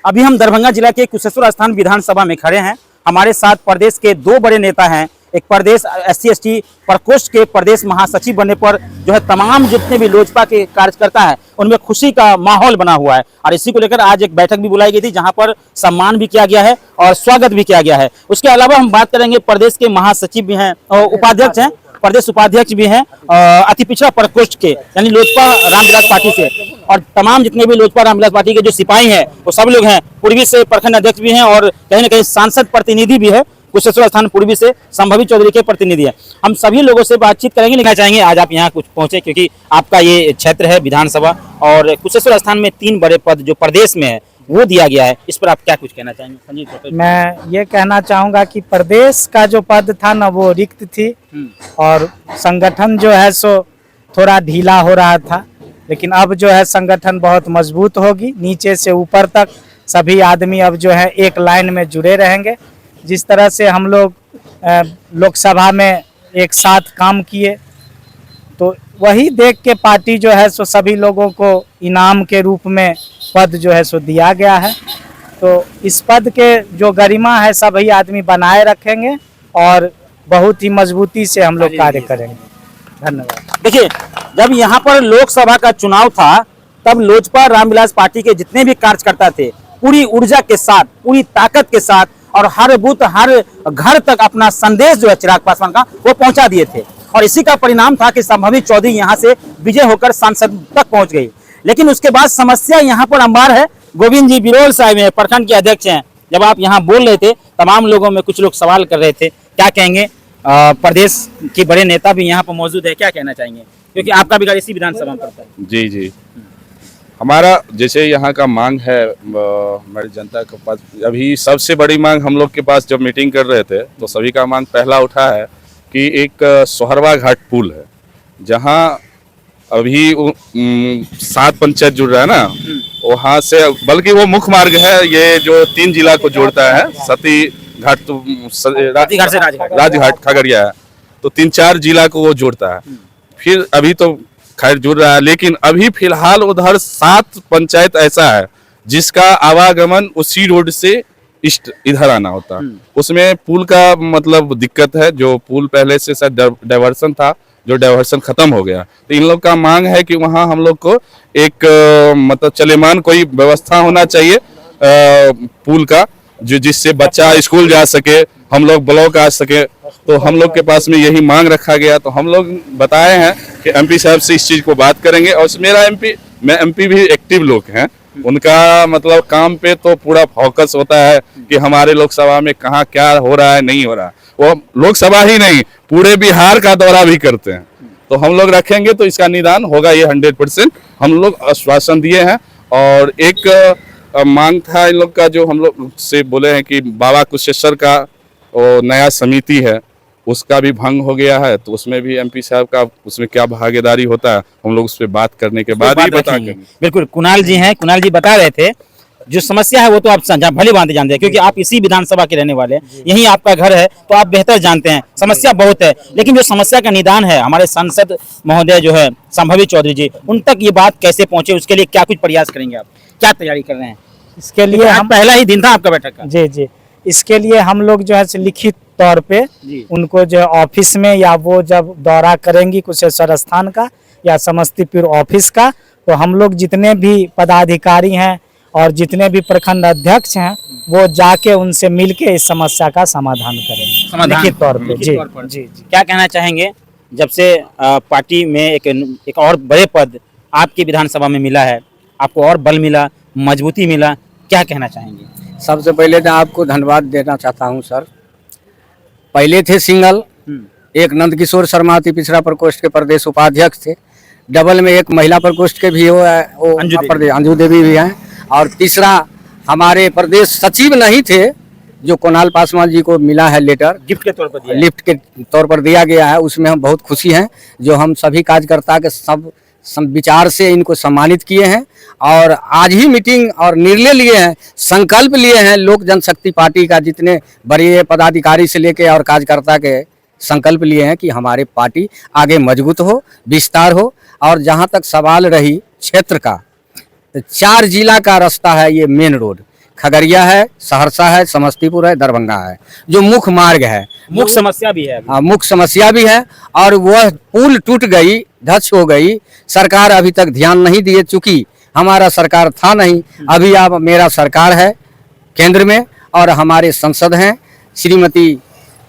अभी हम दरभंगा जिला के कुशेश्वर स्थान विधानसभा में खड़े हैं। हमारे साथ प्रदेश के दो बड़े नेता हैं। एक प्रदेश SC/ST प्रकोष्ठ के प्रदेश महासचिव बनने पर जो है तमाम जितने भी लोजपा के कार्यकर्ता हैं उनमें खुशी का माहौल बना हुआ है और इसी को लेकर आज एक बैठक भी बुलाई गई थी जहां पर सम्मान भी किया गया है और स्वागत भी किया गया है। उसके अलावा हम बात करेंगे प्रदेश के महासचिव भी हैं और उपाध्यक्ष हैं, प्रदेश उपाध्यक्ष भी हैं अति पिछड़ा प्रकोष्ठ के यानी लोजपा रामविलास पार्टी से, और तमाम जितने भी लोजपा रामविलास पार्टी के जो सिपाही हैं वो सब लोग हैं। पूर्वी से प्रखंड अध्यक्ष भी हैं और कहीं ना कहीं सांसद प्रतिनिधि भी है। कुशेश्वर स्थान पूर्वी से संभवी चौधरी के प्रतिनिधि है। हम सभी लोगों से बातचीत करेंगे। लिखना चाहेंगे आज आप यहाँ कुछ पहुंचे क्योंकि आपका ये क्षेत्र है विधानसभा और कुशेश्वर स्थान में 3 बड़े पद जो प्रदेश में है वो दिया गया है। इस पर आप क्या कुछ कहना चाहेंगे? संजीव, मैं ये कहना चाहूँगा कि प्रदेश का जो पद था ना वो रिक्त थी और संगठन जो है सो थोड़ा ढीला हो रहा था, लेकिन अब जो है संगठन बहुत मजबूत होगी। नीचे से ऊपर तक सभी आदमी अब जो है एक लाइन में जुड़े रहेंगे। जिस तरह से हम लोग लोकसभा में एक साथ काम किए तो वही देख के पार्टी जो है सो सभी लोगों को इनाम के रूप में पद जो है सो दिया गया है। तो इस पद के जो गरिमा है सभी आदमी बनाए रखेंगे और बहुत ही मजबूती से हम लोग कार्य करेंगे। धन्यवाद। देखिए, जब यहाँ पर लोकसभा का चुनाव था तब लोजपा रामविलास पार्टी के जितने भी कार्यकर्ता थे पूरी ऊर्जा के साथ, पूरी ताकत के साथ और हर बूथ हर घर तक अपना संदेश जो है चिराग पासवान का वो पहुंचा दिए थे और इसी का परिणाम था कि संभवी चौधरी यहां से विजय होकर सांसद तक पहुंच गई। लेकिन उसके बाद समस्या यहां पर अंबार है। गोविंद जी बिरोल साहब हैं, प्रखंड के अध्यक्ष हैं। जब आप यहां बोल रहे थे तमाम लोगों में कुछ लोग सवाल कर रहे थे, क्या कहेंगे? प्रदेश के बड़े नेता भी यहाँ पर मौजूद है, क्या कहना चाहेंगे? क्योंकि आपका भी इसी विधानसभा में पड़ता है। जी जी, हमारा जैसे यहाँ का मांग है हमारी जनता के पास, अभी सबसे बड़ी मांग हम लोग के पास जब मीटिंग कर रहे थे तो सभी का मांग पहला उठा है कि एक सोहरवा घाट पुल है जहाँ अभी 7 पंचायत जुड़ रहा है ना, वहाँ से, बल्कि वो मुख्य मार्ग है ये जो 3 जिला को जोड़ता है, सती घाट तो राजघाट खगड़िया है, तो 3-4 जिला को वो जोड़ता है। फिर अभी तो खैर जुड़ रहा है, लेकिन अभी फिलहाल उधर 7 पंचायत ऐसा है जिसका आवागमन उसी रोड से इधर आना होता है। उसमें पुल का मतलब दिक्कत है, जो पुल पहले से शायद डाइवर्सन था, जो डाइवर्सन खत्म हो गया। तो इन लोग का मांग है कि वहाँ हम लोग को एक मतलब चलेमान कोई व्यवस्था होना चाहिए पुल का, जो जिससे बच्चा स्कूल जा सके, हम लोग ब्लॉक आ सके। तो हम लोग के पास में यही मांग रखा गया। तो हम लोग बताए हैं कि MP साहब से इस चीज को बात करेंगे और मेरा MP भी एक्टिव लोग हैं, उनका मतलब काम पे तो पूरा फोकस होता है कि हमारे लोकसभा में कहाँ क्या हो रहा है, नहीं हो रहा है। वो लोकसभा ही नहीं पूरे बिहार का दौरा भी करते हैं। तो हम लोग रखेंगे तो इसका निदान होगा, ये 100% हम लोग आश्वासन दिए हैं। और एक मांग था इन लोग का जो हम लोग से बोले हैं कि बाबा कुशेश्वर का वो नया समिति है उसका भी भंग हो गया है, तो उसमें भी MP साहब का उसमें क्या भागीदारी होता है हम लोग उस पर बात करने के बाद ही बताएंगे। बिल्कुल, कुणाल जी हैं, कुणाल जी बता रहे थे जो समस्या है वो तो आप भली भांति जानते हैं क्योंकि आप इसी विधानसभा के रहने वाले हैं, यही आपका घर है तो आप बेहतर जानते हैं। समस्या बहुत है, लेकिन जो समस्या का निदान है हमारे सांसद महोदय जो है संभवी चौधरी जी, उन तक ये बात कैसे पहुंचे, उसके लिए क्या कुछ प्रयास करेंगे? आप क्या तैयारी कर रहे हैं इसके लिए? हम पहला ही दिन था आपका बैठक का। जी जी, इसके लिए हम लोग जो है लिखित तौर पे उनको जो ऑफिस में या वो जब दौरा करेंगी कुशेश्वर स्थान का या समस्तीपुर ऑफिस का, तो हम लोग जितने भी पदाधिकारी हैं और जितने भी प्रखंड अध्यक्ष हैं वो जाके उनसे मिलके इस समस्या का समाधान करेंगे लिखित तौर पे। जी जी, क्या कहना चाहेंगे जब से पार्टी में एक और बड़े पद आपकी विधानसभा में मिला है, आपको और बल मिला, मजबूती मिला, क्या कहना चाहेंगे? सबसे पहले तो आपको धन्यवाद देना चाहता हूं सर। पहले थे सिंगल, एक नंदकिशोर शर्मा अति पिछड़ा प्रकोष्ठ के प्रदेश उपाध्यक्ष थे, डबल में एक महिला प्रकोष्ठ के भी वो अंजू देवी भी हैं, और तीसरा हमारे प्रदेश सचिव नहीं थे जो कुणाल पासवान जी को मिला है लेटर, गिफ्ट के तौर पर दिया गया है। उसमें हम बहुत खुशी हैं जो हम सभी कार्यकर्ता के सब विचार से इनको सम्मानित किए हैं और आज ही मीटिंग और निर्णय लिए हैं, संकल्प लिए हैं। लोक जनशक्ति पार्टी का जितने बड़े पदाधिकारी से लेके और कार्यकर्ता के संकल्प लिए हैं कि हमारे पार्टी आगे मजबूत हो, विस्तार हो। और जहां तक सवाल रही क्षेत्र का, तो 4 जिला का रास्ता है ये मेन रोड, खगड़िया है, सहरसा है, समस्तीपुर है, दरभंगा है, जो मुख्य मार्ग है। मुख्य समस्या भी है अभी। हाँ, मुख्य समस्या भी है। और वह पुल टूट गई, ध्वस्त हो गई, सरकार अभी तक ध्यान नहीं दिए, चूंकि हमारा सरकार था नहीं। अभी अब मेरा सरकार है केंद्र में, और हमारे संसद हैं श्रीमती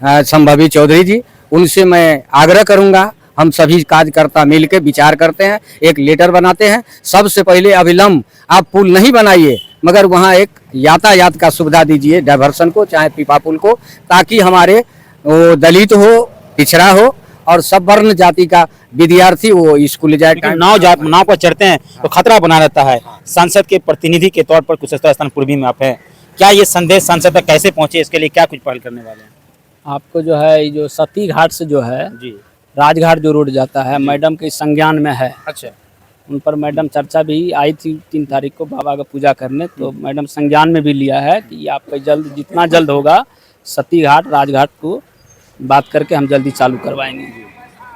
संभवी चौधरी जी। उनसे मैं आग्रह करूंगा, हम सभी कार्यकर्ता मिलकर विचार करते हैं, एक लेटर बनाते हैं। सबसे पहले अविलंब आप पुल नहीं बनाइए, मगर वहाँ एक यातायात का सुविधा दीजिए, डाइवर्सन को, चाहे पीपा पुल को, ताकि हमारे वो दलित हो, पिछड़ा हो और सब वर्ण जाति का विद्यार्थी वो स्कूल जाए। नाव पर चढ़ते हैं तो खतरा बना रहता है। सांसद के प्रतिनिधि के तौर पर कुशेश्वर स्थान पूर्वी में आप हैं, क्या ये संदेश सांसद तक कैसे पहुंचे, इसके लिए क्या कुछ पहल करने वाले हैं? आपको जो है ये जो सती घाट से जो है जी। राजघाट जो रोड जाता है, मैडम के संज्ञान में है। अच्छा। उन पर मैडम चर्चा भी आई थी 3 तारीख को बाबा का पूजा करने, तो मैडम संज्ञान में भी लिया है कि आपका जल्द, जितना जल्द होगा सती घाट राजघाट को बात करके हम जल्दी चालू करवाएंगे।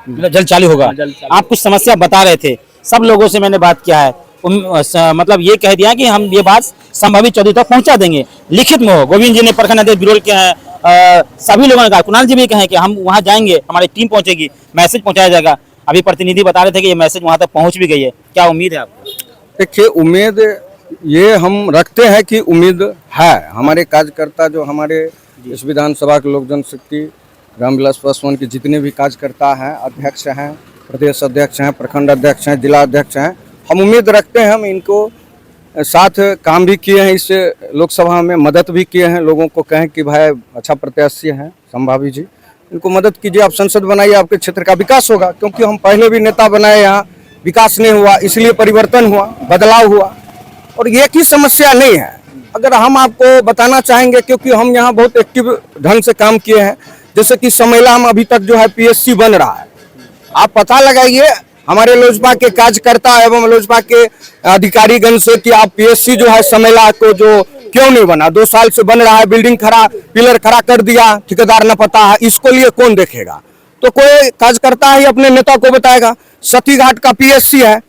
मतलब जल्द चालू होगा। जल्द चालू। आप कुछ समस्या बता रहे थे, सब लोगों से मैंने बात किया है, मतलब ये कह दिया कि हम ये बात संभवी चौधरी तक पहुंचा देंगे, लिखित में हो। गोविंद जी ने, प्रखंड अध्यक्ष बिरोल के हैं, सभी लोगों ने कहा, कुणाल जी भी कहें कि हम वहां जाएंगे, हमारी टीम पहुंचेगी, मैसेज पहुंचाया जाएगा। अभी प्रतिनिधि बता रहे थे कि ये मैसेज वहां तक पहुंच भी गई है, क्या उम्मीद है आपको? देखिए, उम्मीद ये हम रखते हैं कि उम्मीद है। हमारे कार्यकर्ता जो हमारे इस विधानसभा के लोक जनशक्ति रामविलास पासवान के जितने भी कार्यकर्ता हैं, अध्यक्ष हैं, प्रदेश अध्यक्ष हैं, प्रखंड अध्यक्ष हैं, जिला अध्यक्ष हैं, हम उम्मीद रखते हैं। हम इनको साथ काम भी किए हैं, इस लोकसभा में मदद भी किए हैं। लोगों को कहें कि भाई अच्छा प्रत्याशी हैं संभावी जी, इनको मदद कीजिए, आप संसद बनाइए, आपके क्षेत्र का विकास होगा। क्योंकि हम पहले भी नेता बनाए, यहाँ विकास नहीं हुआ, इसलिए परिवर्तन हुआ, बदलाव हुआ। और ये की समस्या नहीं है, अगर हम आपको बताना चाहेंगे, क्योंकि हम यहाँ बहुत एक्टिव ढंग से काम किए हैं। जैसे कि समैला में अभी तक जो है PSC बन रहा है, आप पता लगाइए हमारे लोजपा के कार्यकर्ता एवं लोजपा के अधिकारीगण से कि आप PSC जो है समैला को जो क्यों नहीं बना, 2 साल से बन रहा है, बिल्डिंग खड़ा, पिलर खड़ा कर दिया, ठेकेदार न पता है, इसको लिए कौन देखेगा? तो कोई कार्यकर्ता ही अपने नेता को बताएगा। सती घाट का PSC है,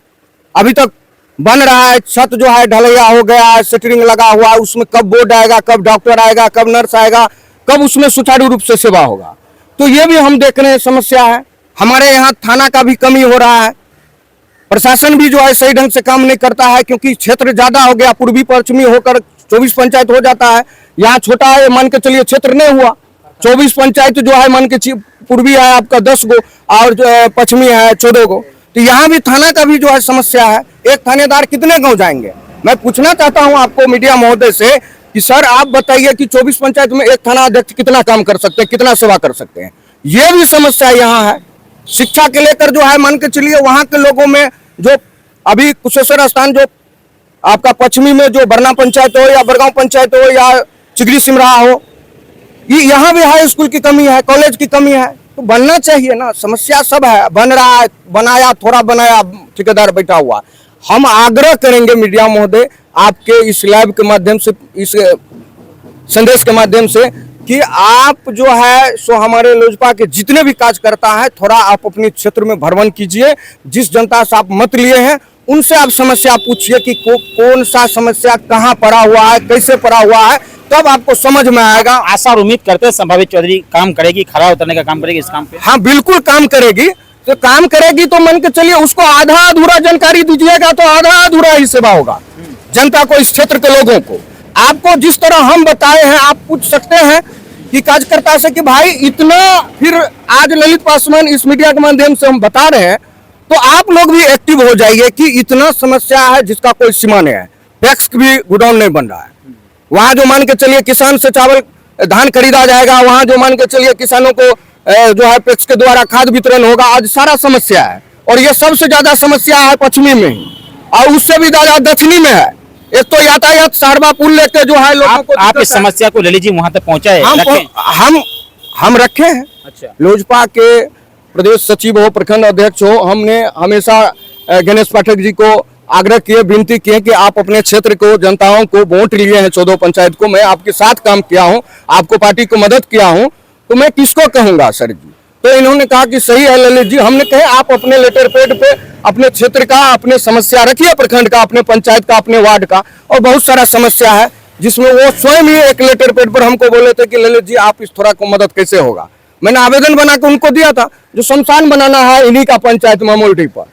अभी तक बन रहा है, छत जो है ढलैया हो गया है, सेटरिंग लगा हुआ है, उसमें कब बोर्ड आएगा, कब डॉक्टर आएगा, कब नर्स आएगा, कब उसमें सुचारू रूप से सेवा होगा? तो ये भी हम देख रहे हैं, समस्या है। हमारे यहाँ थाना का भी कमी हो रहा है, प्रशासन भी जो है सही ढंग से काम नहीं करता है, क्योंकि क्षेत्र ज्यादा हो गया, पूर्वी पश्चिमी होकर 24 पंचायत हो जाता है। यहाँ छोटा है, मान के चलिए क्षेत्र नहीं हुआ, 24 पंचायत जो है मान के पूर्वी है आपका 10 गो और जो पश्चिमी है 14 गो। तो यहाँ भी थाना का भी जो है समस्या है। एक थानेदार कितने गाँव जाएंगे? मैं पूछना चाहता हूँ आपको मीडिया महोदय से कि सर आप बताइए कि 24 पंचायत में एक थाना अध्यक्ष कितना काम कर सकते हैं, कितना सेवा कर सकते हैं? ये भी समस्या यहाँ है। शिक्षा के लेकर जो है मान के चलिए वहाँ के लोगों में जो अभी कुशेश्वर स्थान जो आपका पश्चिमी में जो बरना पंचायत हो या बरगांव पंचायत हो या चिगरी सिमराहा हो, यहाँ भी हाई स्कूल की कमी है, कॉलेज की कमी है। तो बनना चाहिए ना, समस्या सब है, बन रहा है, बनाया थोड़ा बनाया, ठेकेदार बैठा हुआ। हम आग्रह करेंगे मीडिया महोदय आपके इस लाइव के माध्यम से, इस संदेश के माध्यम से, कि आप जो है सो हमारे लोजपा के जितने भी कार्यकर्ता हैं, थोड़ा आप अपने क्षेत्र में भ्रमण कीजिए। जिस जनता से आप मत लिए हैं उनसे आप समस्या पूछिए कि कौन सा समस्या कहाँ पड़ा हुआ है, कैसे पड़ा हुआ है, तब आपको समझ में आएगा। आशा और उम्मीद करते हैं संभावित चौधरी काम करेगी, खरा उतरने का काम करेगी इस काम पे। हाँ बिल्कुल काम करेगी। तो काम करेगी तो मान के चलिए उसको आधा अधूरा जानकारी दीजिएगा तो आधा अधूरा ही सेवा होगा जनता को, इस क्षेत्र के लोगों को। आपको जिस तरह हम बताए हैं, आप पूछ सकते हैं कि कार्यकर्ता से कि भाई इतना, फिर आज ललित पासवान इस मीडिया के माध्यम से हम बता रहे हैं, तो आप लोग भी एक्टिव हो जाइए कि इतना समस्या है जिसका कोई सीमा नहीं है। टैक्स भी गोडाउन नहीं बन रहा है, वहाँ जो मान के चलिए किसान से चावल धान खरीदा जाएगा, वहाँ जो मान के चलिए किसानों को जो है पैक्स के द्वारा खाद वितरण होगा, आज सारा समस्या है। और ये सबसे ज्यादा समस्या है पश्चिमी में ही, और उससे भी ज्यादा दक्षिणी में है। एक तो यातायात सहरबा पुल लेके जो है लोगों को, आप इस समस्या को ललित जी वहां तक पहुंचाए? हम रखे हैं। अच्छा। लोजपा के प्रदेश सचिव हो, प्रखंड अध्यक्ष हो, हमने हमेशा गणेश पाठक जी को आग्रह किए, विनती किए कि आप अपने क्षेत्र को, जनताओं को वोट लिए हैं 14 पंचायत को, मैं आपके साथ काम किया हूं, आपको पार्टी को मदद किया हूं, तो मैं किसको कहूंगा सर जी? तो इन्होंने कहा कि सही है ललित जी। हमने कहे आप अपने लेटर पैड पे अपने क्षेत्र का, अपने समस्या रखिए, प्रखंड का, अपने पंचायत का, अपने वार्ड का, और बहुत सारा समस्या है। जिसमें वो स्वयं ही एक लेटर पेड पर हमको बोले थे कि ललित जी आप इस थोड़ा को मदद कैसे होगा। मैंने आवेदन बना के उनको दिया था, जो शमशान बनाना है इन्हीं का पंचायत मामोल्टी पर।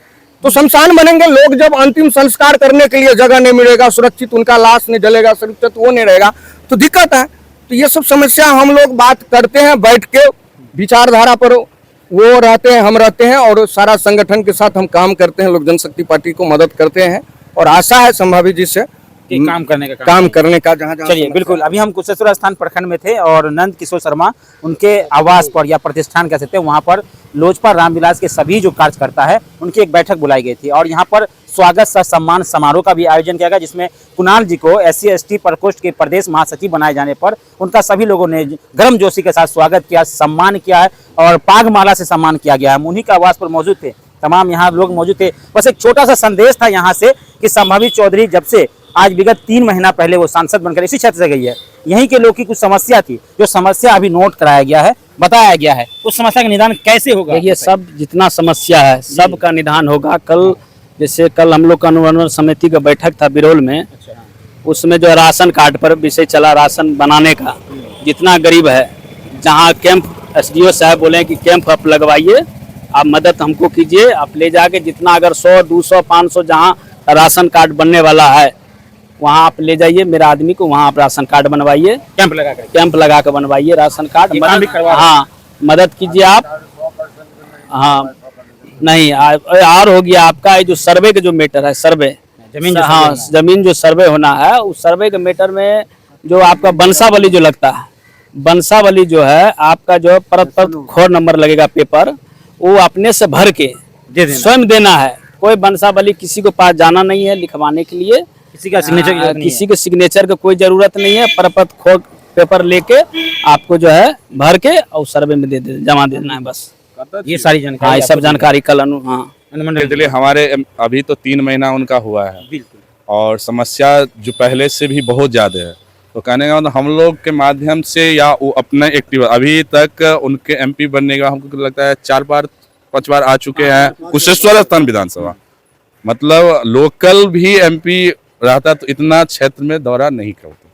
तो शमशान बनेंगे, लोग जब अंतिम संस्कार करने के लिए जगह नहीं मिलेगा, सुरक्षित उनका लाश नहीं जलेगा, सुरक्षित वो नहीं रहेगा तो दिक्कत है। तो ये सब समस्या हम लोग बात करते हैं, बैठ के विचारधारा पर वो रहते हैं, हम रहते हैं और सारा संगठन के साथ हम काम करते हैं, लोक जनशक्ति पार्टी को मदद करते हैं और आशा है संभावित जी से कि काम करने का काम करने का जहाँ जहाँ चलिए बिल्कुल। अभी हम कुशेश्वर स्थान प्रखंड में थे और नंद किशोर शर्मा उनके आवास पर या प्रतिष्ठान कह सकते हैं, वहाँ पर लोजपा रामविलास के सभी जो कार्यकर्ता है उनकी एक बैठक बुलाई गई थी और यहाँ पर स्वागत सह सम्मान समारोह का भी आयोजन किया गया, जिसमें कुणाल जी को SC/ST प्रकोष्ठ के प्रदेश महासचिव बनाए जाने पर उनका सभी लोगों ने गर्मजोशी के साथ स्वागत किया, सम्मान किया है और पागमाला से सम्मान किया गया है। उन्हीं के आवास पर मौजूद थे, तमाम यहाँ लोग मौजूद थे। बस एक छोटा सा संदेश था यहाँ से कि संभावित चौधरी जब से आज विगत 3 महीना पहले वो सांसद बनकर इसी क्षेत्र से गई है, यहीं के लोग की कुछ समस्या थी, जो समस्या अभी नोट कराया गया है, बताया गया है। उस समस्या का निदान कैसे होगा? देखिए, सब जितना समस्या है सब का निदान होगा। कल जैसे कल हम लोग का अनुमंडल समिति का बैठक था बिरोल में, उसमें जो राशन कार्ड पर विषय चला, राशन बनाने का। जितना गरीब है, जहाँ कैंप SDO साहब बोले कि कैंप आप लगवाइए, आप मदद हमको कीजिए, आप ले जाके जितना अगर 100, 200, 500 जहाँ राशन कार्ड बनने वाला है वहाँ आप ले जाइए, मेरा आदमी को वहाँ आप राशन कार्ड बनवाइए, कैंप लगा कर बनवाइए राशन कार्ड। हाँ, मदद कीजिए आप। हाँ नहीं, और हो गया आपका ये जो सर्वे का जो मैटर है, सर्वे जमीन, हाँ जमीन जो सर्वे होना है, उस सर्वे के मैटर में जो आपका वंशावली जो लगता है, वंशावली जो है आपका जो परत खोर नंबर लगेगा पेपर, वो अपने से भर के स्वयं देना है। कोई वंशावली किसी को पास जाना नहीं है लिखवाने के लिए, किसी के सिग्नेचर का कोई जरूरत नहीं है। परपत खोर पेपर लेके आपको जो है भर के और सर्वे में जमा देना है बस। ये सारी जानकारी, हाँ, ये सब जानकारी कल इसलिए हमारे अभी तो 3 महीना उनका हुआ है और समस्या जो पहले से भी बहुत ज्यादा है। तो कहने का मतलब हम लोग के माध्यम से या वो अपने एक्टिव, अभी तक उनके MP बनने का हमको लगता है 4-5 बार आ चुके हैं कुशेश्वर स्थान विधानसभा। मतलब लोकल भी MP रहता तो इतना क्षेत्र में दौरा नहीं करता।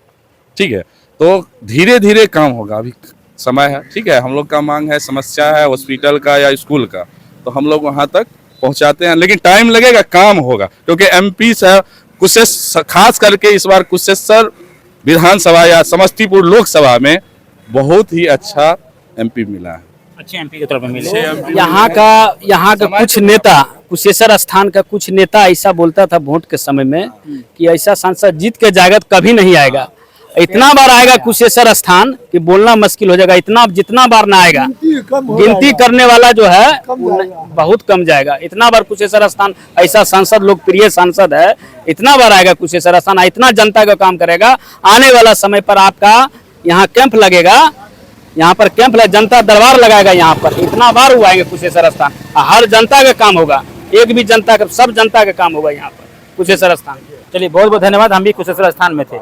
ठीक है, तो धीरे धीरे काम होगा, अभी समय है। ठीक है, हम लोग का मांग है, समस्या है हॉस्पिटल का या स्कूल का, तो हम लोग वहां तक पहुंचाते हैं, लेकिन टाइम लगेगा, काम होगा। क्योंकि MP से कुशेश्वर, खास करके इस बार कुशेश्वर विधानसभा या समस्तीपुर लोकसभा में बहुत ही अच्छा MP मिला है, अच्छे MP के तौर पर मिले। यहाँ का कुछ नेता, कुशेश्वर स्थान का कुछ नेता ऐसा बोलता था वोट के समय में कि ऐसा सांसद जीत के जाएगा तो कभी नहीं आएगा। इतना बार आएगा कुशेश्वर स्थान कि बोलना मुश्किल हो जाएगा। इतना जितना बार ना आएगा, गिनती करने वाला जो है बहुत कम जाएगा। इतना बार कुशेश्वर स्थान, ऐसा सांसद लोकप्रिय सांसद है, इतना बार आएगा कुशेश्वर स्थान, इतना जनता का काम करेगा। आने वाला समय पर आपका यहाँ कैंप लगेगा, यहाँ पर कैंप लगे, जनता दरबार लगाएगा यहाँ पर। इतना बार वो आएंगे कुशेश्वर स्थान, हर जनता का काम होगा, एक भी जनता का, सब जनता का काम होगा यहाँ पर कुशेश्वर स्थान। चलिए बहुत बहुत धन्यवाद, हम भी कुशेश्वर स्थान में थे।